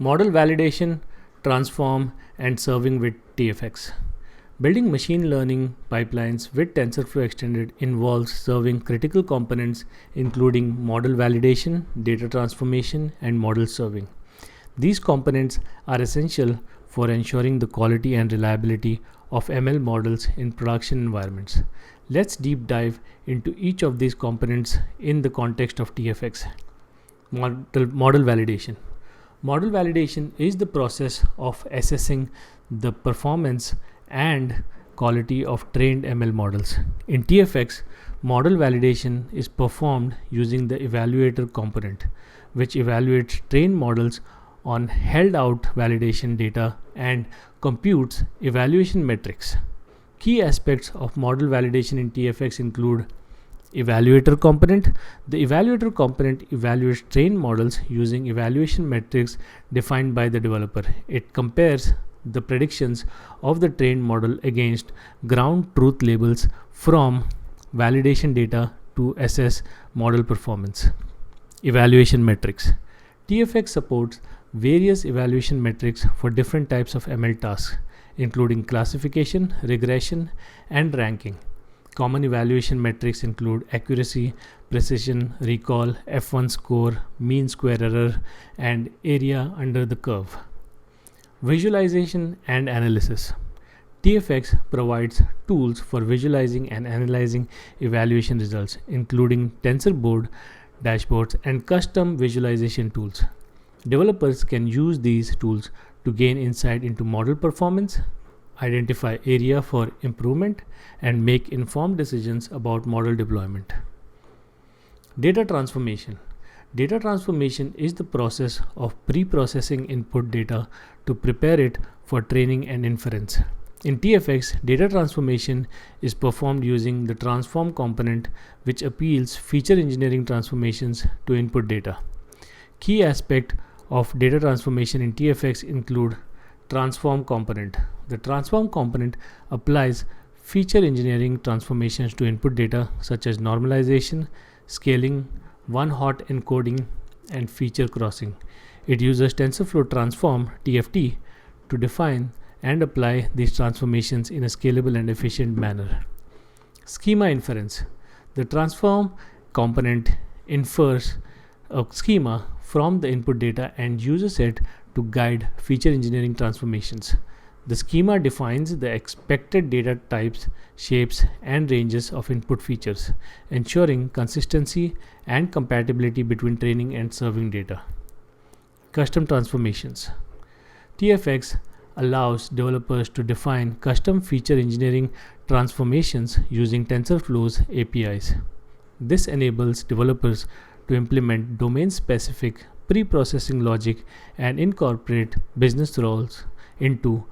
Model validation, transform, and serving with TFX. Building machine learning pipelines with TensorFlow Extended involves serving critical components including model validation, data transformation, and model serving. These components are essential for ensuring the quality and reliability of ML models in production environments. Let's deep dive into each of these components in the context of TFX. Model validation. Model validation is the process of assessing the performance and quality of trained ML models. In TFX, model validation is performed using the Evaluator component, which evaluates trained models on held out validation data and computes evaluation metrics. Key aspects of model validation in TFX include Evaluator component. The Evaluator component evaluates trained models using evaluation metrics defined by the developer. It compares the predictions of the trained model against ground truth labels from validation data to assess model performance. Evaluation metrics. TFX supports various evaluation metrics for different types of ML tasks, including classification, regression, and ranking. Common evaluation metrics include accuracy, precision, recall, F1 score, mean square error, and area under the curve. Visualization and analysis. TFX provides tools for visualizing and analyzing evaluation results, including TensorBoard dashboards and custom visualization tools. Developers can use these tools to gain insight into model performance, identify area for improvement, and make informed decisions about model deployment. Data transformation. Data transformation is the process of pre-processing input data to prepare it for training and inference. In TFX, data transformation is performed using the transform component, which appeals feature engineering transformations to input data. Key aspect of data transformation in TFX include transform component. The transform component applies feature engineering transformations to input data such as normalization, scaling, one-hot encoding, and feature crossing. It uses TensorFlow transform (TFT) to define and apply these transformations in a scalable and efficient manner. Schema inference. The transform component infers a schema from the input data and uses it to guide feature engineering transformations. The schema defines the expected data types, shapes, and ranges of input features, ensuring consistency and compatibility between training and serving data. Custom transformations. TFX allows developers to define custom feature engineering transformations using TensorFlow's APIs. This enables developers to implement domain-specific pre-processing logic and incorporate business roles into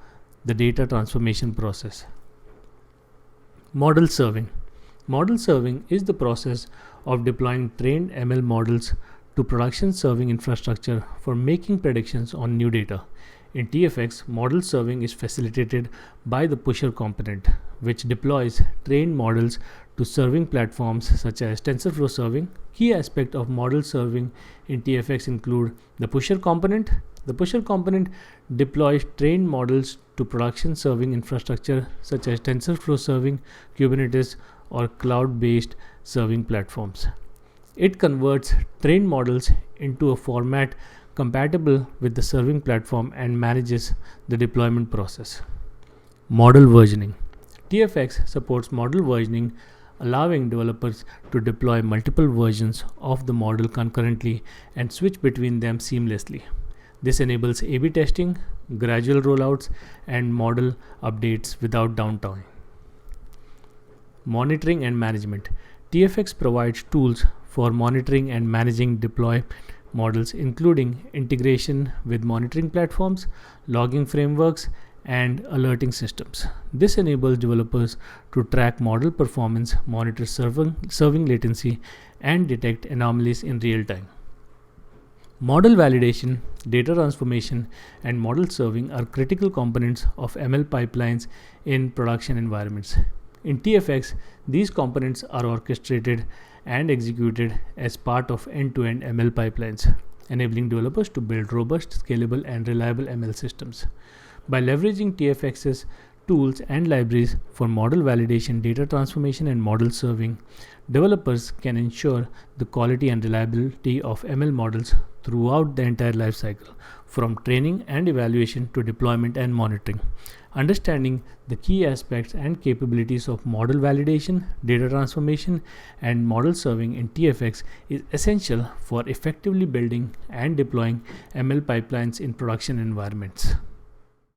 the data transformation process. Model serving. Model serving is the process of deploying trained ML models to production serving infrastructure for making predictions on new data. In TFX, model serving is facilitated by the pusher component, which deploys trained models to serving platforms such as TensorFlow serving. Key aspects of model serving in TFX include the pusher component. The pusher component deploys trained models to production serving infrastructure such as TensorFlow serving, Kubernetes, or cloud-based serving platforms. It converts trained models into a format compatible with the serving platform and manages the deployment process. Model versioning. TFX supports model versioning, allowing developers to deploy multiple versions of the model concurrently and switch between them seamlessly. This enables A/B testing, gradual rollouts, and model updates without downtime. Monitoring and management. TFX provides tools for monitoring and managing deployed models, including integration with monitoring platforms, logging frameworks, and alerting systems. This enables developers to track model performance, monitor serving latency, and detect anomalies in real time. Model validation, data transformation, and model serving are critical components of ML pipelines in production environments. In TFX, these components are orchestrated and executed as part of end-to-end ML pipelines, enabling developers to build robust, scalable, and reliable ML systems. By leveraging TFX's tools and libraries for model validation, data transformation, and model serving, developers can ensure the quality and reliability of ML models throughout the entire lifecycle, from training and evaluation to deployment and monitoring. Understanding the key aspects and capabilities of model validation, data transformation, and model serving in TFX is essential for effectively building and deploying ML pipelines in production environments.